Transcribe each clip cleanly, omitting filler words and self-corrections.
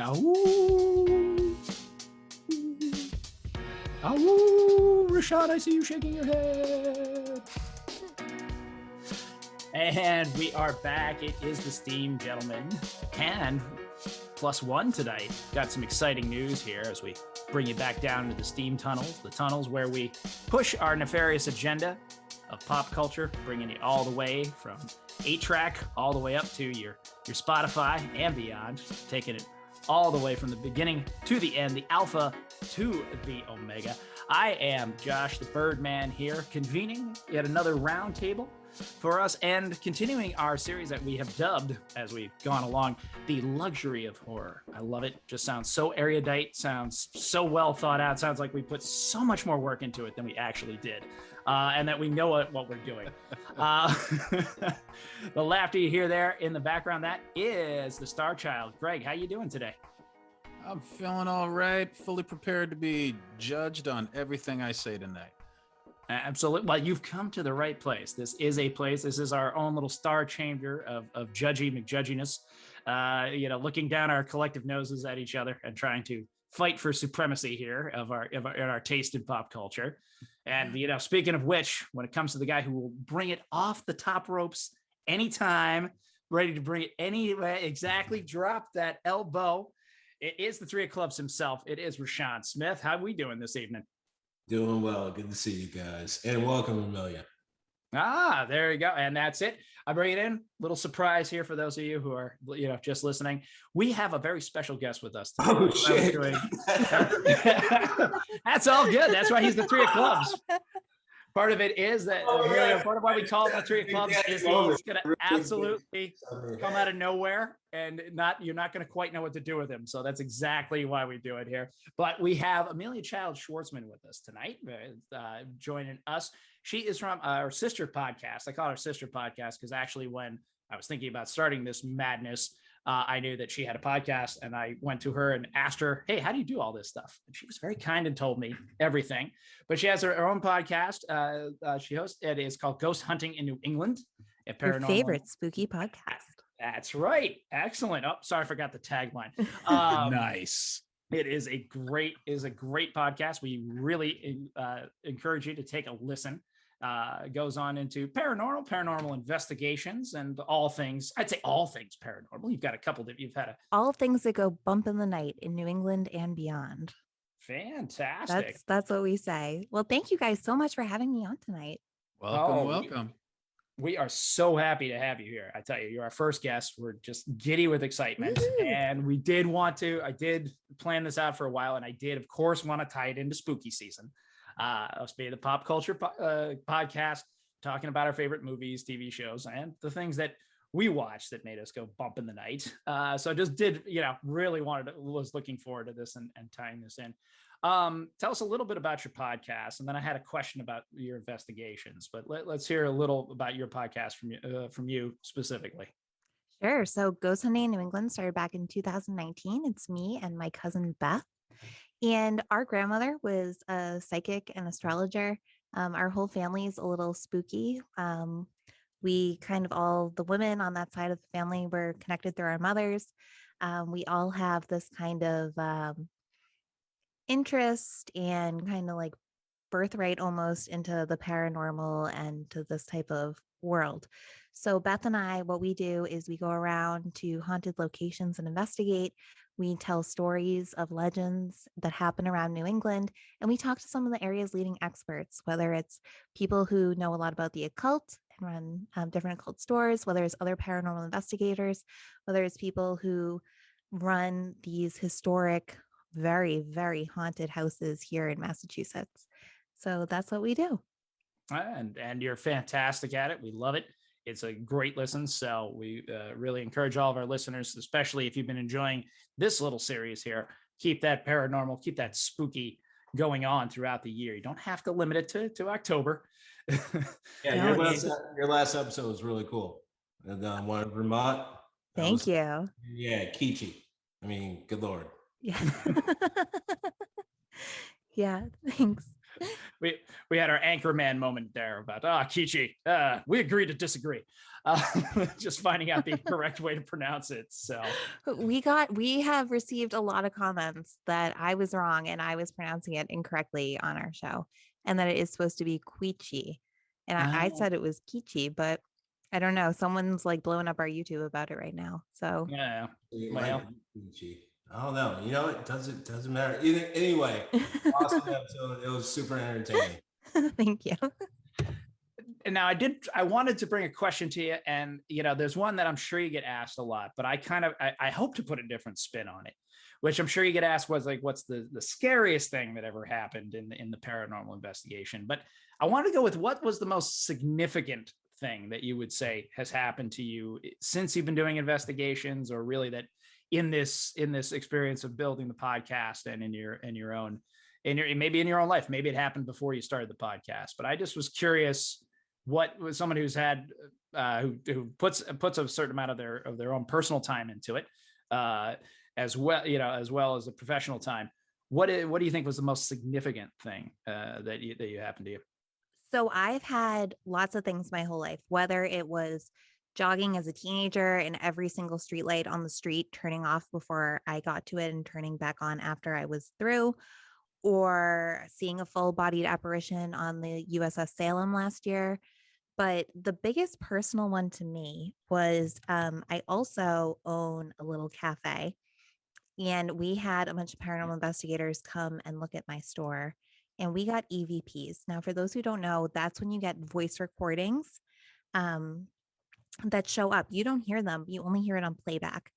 Ow. Ow, Rashad, I see you shaking your head. And we are back. It is the Steam, gentlemen. And +1 tonight. Got some exciting news here as we bring you back down to the Steam tunnels, the tunnels where we push our nefarious agenda of pop culture, bringing you all the way from 8-track all the way up to your Spotify and beyond, taking it all the way from the beginning to the end, the alpha to the omega. I am Josh the Birdman here, convening yet another round table for us and continuing our series that we have dubbed, as we've gone along, the luxury of horror. I love it. Just sounds so erudite, sounds so well thought out, sounds like we put so much more work into it than we actually did, and that we know what we're doing. The laughter you hear there in the background, that is the Star Child. Greg, how you doing today? I'm feeling all right, fully prepared to be judged on everything I say tonight. Absolutely. Well, you've come to the right place. This is a place. This is our own little star chamber of judgy McJudginess. Looking down our collective noses at each other and trying to fight for supremacy here of our taste in pop culture. And speaking of which, when it comes to the guy who will bring it off the top ropes anytime, ready to bring it anyway, exactly, drop that elbow. It is the 3 of Clubs himself. It is Rashawn Smith. How are we doing this evening? Doing well. Good to see you guys. And welcome, Amelia. There you go. And that's it. I bring it in. Little surprise here for those of you who are, just listening. We have a very special guest with us today. Oh, shit. That's all good. That's why he's the 3 of Clubs. Part of it is that part of why we call him the 3 of Clubs is he's going to absolutely come out of nowhere, and you're not going to quite know what to do with him. So that's exactly why we do it here. But we have Amelia Child Schwartzman with us tonight, joining us. She is from our sister podcast. I call her sister podcast because actually when I was thinking about starting this madness, I knew that she had a podcast, and I went to her and asked her, hey, how do you do all this stuff? And she was very kind and told me everything. But she has her own podcast. She hosts, it is called Ghost Hunting in New England. Your favorite spooky podcast. That's right. Excellent. Oh, sorry, I forgot the tagline. Nice. It is a great podcast. We really encourage you to take a listen. Goes on into paranormal investigations, and all things. I'd say all things paranormal. You've got a couple that you've had. All things that go bump in the night in New England and beyond. Fantastic. That's what we say. Well, thank you guys so much for having me on tonight. Welcome. We are so happy to have you here. I tell you, you're our first guest. We're just giddy with excitement. Woo! And I did plan this out for a while, and I did, of course, want to tie it into spooky season. Us being the pop culture podcast, talking about our favorite movies, TV shows, and the things that we watched that made us go bump in the night. So I just did, really was looking forward to this and tying this in. Tell us a little bit about your podcast, and then I had a question about your investigations, but let's hear a little about your podcast from you specifically. Sure. So Ghost Hunting in New England started back in 2019. It's me and my cousin Beth. And our grandmother was a psychic and astrologer. Our whole family is a little spooky. We the women on that side of the family were connected through our mothers. We all have this kind of interest and kind of like birthright almost into the paranormal and to this type of world. So Beth and I, what we do is we go around to haunted locations and investigate. We tell stories of legends that happen around New England, and we talk to some of the area's leading experts, whether it's people who know a lot about the occult and run different occult stores, whether it's other paranormal investigators, whether it's people who run these historic, very, very haunted houses here in Massachusetts. So that's what we do. And you're fantastic at it. We love it. It's a great listen. So we really encourage all of our listeners, especially if you've been enjoying this little series here, keep that paranormal, keep that spooky going on throughout the year. You don't have to limit it to October. Yeah, your last episode was really cool. And one in Vermont. Thank you. Yeah, Kichi. I mean, good Lord. Yeah. Yeah, thanks. we had our Anchorman moment there about Kichi. We agree to disagree. Just finding out the correct way to pronounce it. So we have received a lot of comments that I was wrong and I was pronouncing it incorrectly on our show, and that it is supposed to be Quichi. And I said it was Kichi, but I don't know. Someone's like blowing up our YouTube about it right now. So yeah, well, I don't know. You know, it doesn't matter. Anyway, awesome episode. It was super entertaining. Thank you. And now I wanted to bring a question to you, and there's one that I'm sure you get asked a lot, but I hope to put a different spin on it, which I'm sure you get asked was like, what's the scariest thing that ever happened in the paranormal investigation? But I want to go with what was the most significant thing that you would say has happened to you since you've been doing investigations, or really that in this experience of building the podcast and in your own life. Maybe it happened before you started the podcast, but I just was curious, what was someone who's had who puts a certain amount of their own personal time into it, as well as the professional time. What do you think was the most significant thing that you happened to you? So I've had lots of things my whole life, whether it was jogging as a teenager and every single street light on the street turning off before I got to it and turning back on after I was through, or seeing a full-bodied apparition on the USS Salem last year. But the biggest personal one to me was I also own a little cafe, and we had a bunch of paranormal investigators come and look at my store, and we got EVPs. Now, for those who don't know, that's when you get voice recordings that show up. You don't hear them, you only hear it on playback.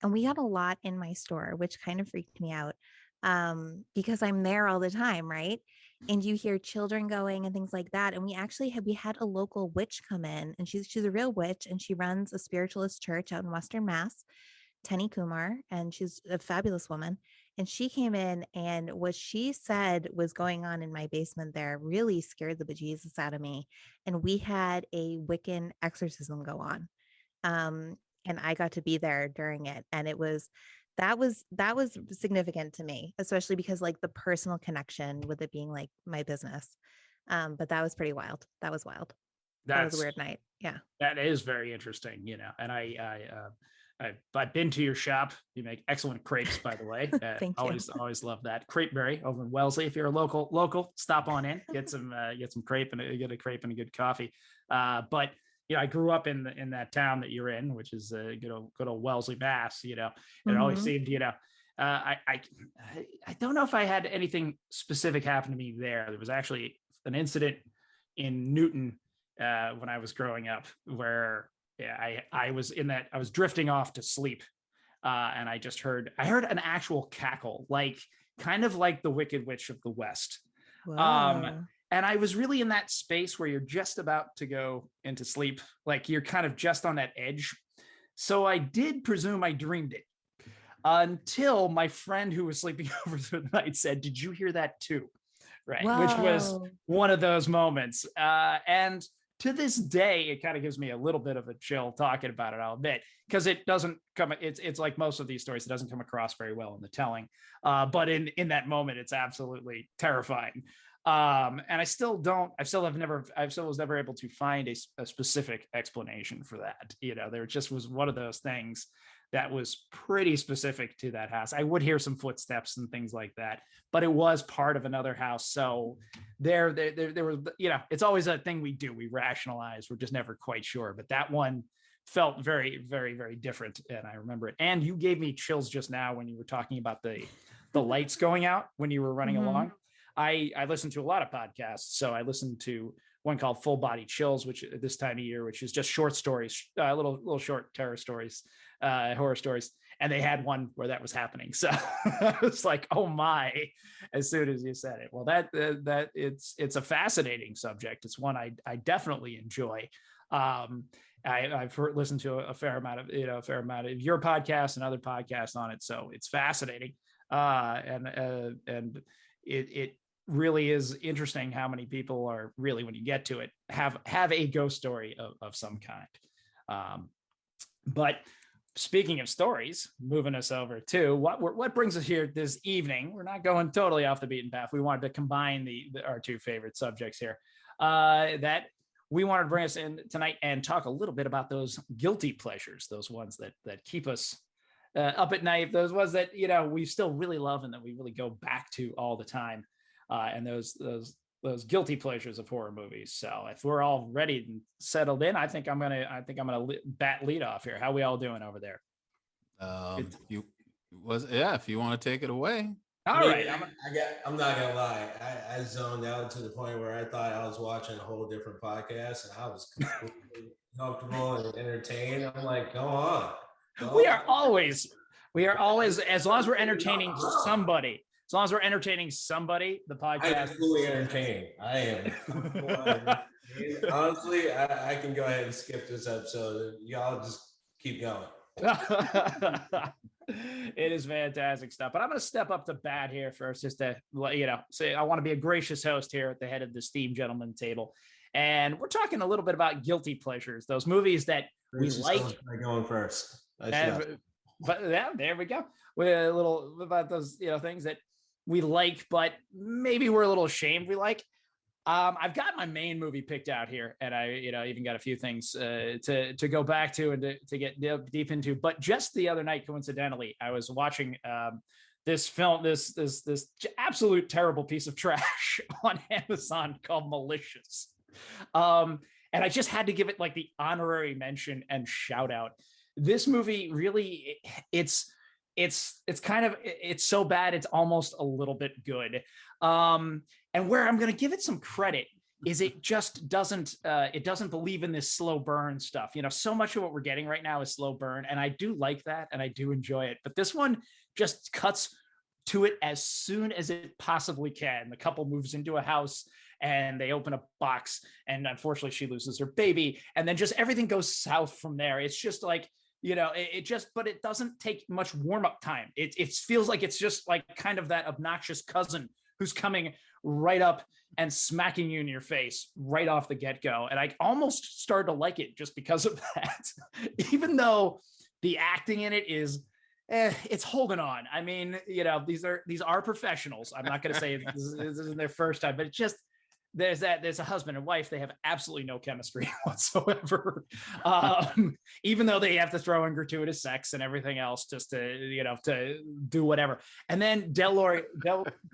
And we got a lot in my store, which kind of freaked me out because I'm there all the time, right? And you hear children going and things like that. And we had a local witch come in, and she's a real witch, and she runs a spiritualist church out in Western Mass, Tenny Kumar, and she's a fabulous woman. And she came in, and what she said was going on in my basement there really scared the bejesus out of me. And we had a Wiccan exorcism go on. And I got to be there during it. And that was significant to me, especially because like the personal connection with it being like my business. But that was pretty wild. That was wild. That was a weird night. Yeah. That is very interesting, and I've been to your shop. You make excellent crepes, by the way. Thank you. Always love that. Crepeberry over in Wellesley. If you're a local, stop on in, get some crepe and get a crepe and a good coffee. But I grew up in that town that you're in, which is good old Wellesley, Mass. It always seemed, I don't know if I had anything specific happen to me there. There was actually an incident in Newton when I was growing up where I was drifting off to sleep, and I heard an actual cackle, like kind of like the Wicked Witch of the West. And I was really in that space where you're just about to go into sleep, like you're kind of just on that edge. So I did presume I dreamed it until my friend who was sleeping over the night said, "Did you hear that too?" Right. Whoa. Which was one of those moments. And to this day, it kind of gives me a little bit of a chill talking about it, I'll admit, because it doesn't come, it's like most of these stories, it doesn't come across very well in the telling. But in that moment, it's absolutely terrifying. And I was never able to find a specific explanation for that. There just was one of those things that was pretty specific to that house. I would hear some footsteps and things like that, but it was part of another house. So there was, it's always a thing we do. We rationalize. We're just never quite sure. But that one felt very, very, very different. And I remember it. And you gave me chills just now when you were talking about the lights going out when you were running along. I listened to a lot of podcasts. So I listened to one called Full Body Chills, which this time of year, which is just short stories, little short terror stories, horror stories. And they had one where that was happening. So I was like, oh my, as soon as you said it. Well, that it's a fascinating subject. It's one I definitely enjoy. I've listened to a fair amount of your podcast and other podcasts on it. So it's fascinating. And it really is interesting how many people are really, when you get to it, have a ghost story of some kind. But speaking of stories, moving us over to what brings us here this evening. We're not going totally off the beaten path. We wanted to combine our two favorite subjects here. That we wanted to bring us in tonight and talk a little bit about those guilty pleasures, those ones that keep us up at night, those ones that we still really love and that we really go back to all the time, and those guilty pleasures of horror movies. So if we're all ready and settled in, I think I'm gonna bat lead off here. How we all doing over there? If you want to take it away. All right. I'm not gonna lie. I zoned out to the point where I thought I was watching a whole different podcast, and I was completely comfortable and entertained. I'm like, go on. We are always, as long as we're entertaining somebody. As long as we're entertaining somebody, the podcast. I'm fully entertained. I am. Honestly, I can go ahead and skip this episode. Y'all just keep going. It is fantastic stuff. But I'm going to step up to bat here first, just to say I want to be a gracious host here at the head of the Steam Gentleman table. And we're talking a little bit about guilty pleasures, those movies that we like. Going first. But yeah, there we go. We're a little about those things that we like, but maybe we're a little ashamed we like. I've got my main movie picked out here, and I even got a few things to go back to and to get deep into. But just the other night, coincidentally, I was watching this film, this absolute terrible piece of trash on Amazon called Malicious. And I just had to give it like the honorary mention and shout out. This movie really, it's so bad it's almost a little bit good. And where I'm going to give it some credit is it just doesn't believe in this slow burn stuff. So much of what we're getting right now is slow burn, and I do like that and I do enjoy it. But this one just cuts to it as soon as it possibly can. The couple moves into a house and they open a box, and unfortunately she loses her baby, and then just everything goes south from there. It's just like, but it doesn't take much warm-up time. It feels like it's just like kind of that obnoxious cousin who's coming right up and smacking you in your face right off the get-go. And I almost started to like it just because of that, even though the acting in it is, it's holding on. I mean, these are professionals. I'm not going to say this isn't their first time, but it's just, there's a husband and wife. They have absolutely no chemistry whatsoever. Even though they have to throw in gratuitous sex and everything else just to do whatever. And then Delroy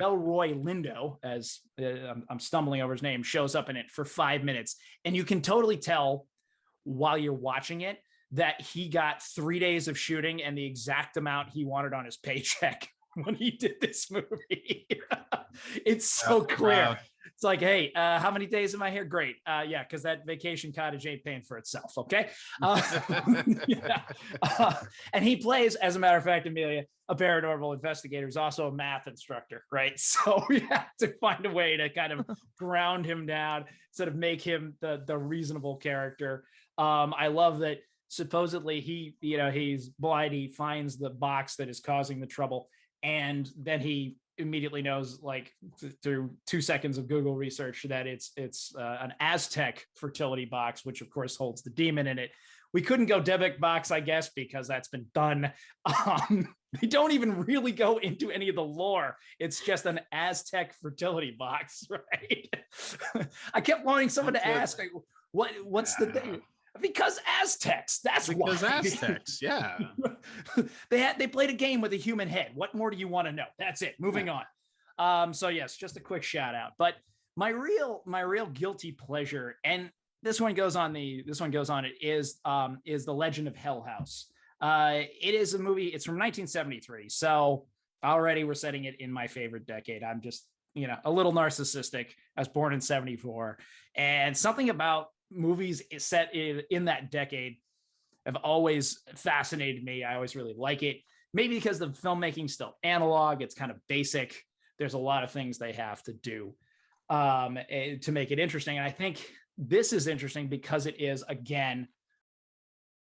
Lindo, as I'm stumbling over his name, shows up in it for 5 minutes. And you can totally tell while you're watching it that he got 3 days of shooting and the exact amount he wanted on his paycheck when he did this movie. It's so clear. Wow. It's like, hey, how many days am I here? Great. Yeah, because that vacation cottage ain't paying for itself. Okay. And he plays, as a matter of fact, Amelia, a paranormal investigator, who's also a math instructor, right? So we have to find a way to kind of ground him down, sort of make him the reasonable character. I love that supposedly he's blind. He finds the box that is causing the trouble, and then he immediately knows, like through 2 seconds of Google research, that it's an Aztec fertility box, which of course holds the demon in it. We couldn't go Dybbuk box, I guess, because that's been done. They don't even really go into any of the lore. It's just an Aztec fertility box, right? I kept wanting someone to ask, like, what's the thing? Because Aztecs. That's because why. Aztecs. Yeah. They played a game with a human head. What more do you want to know? That's it. Moving on. So yes, just a quick shout out. But my real guilty pleasure, and this one goes on. It is The Legend of Hell House. It is a movie. It's from 1973. So already we're setting it in my favorite decade. I'm just a little narcissistic. I was born in 74, and something about movies set in that decade have always fascinated me. I always really like it. Maybe because the filmmaking's still analog. It's kind of basic. There's a lot of things they have to do to make it interesting. And I think this is interesting because it is, again,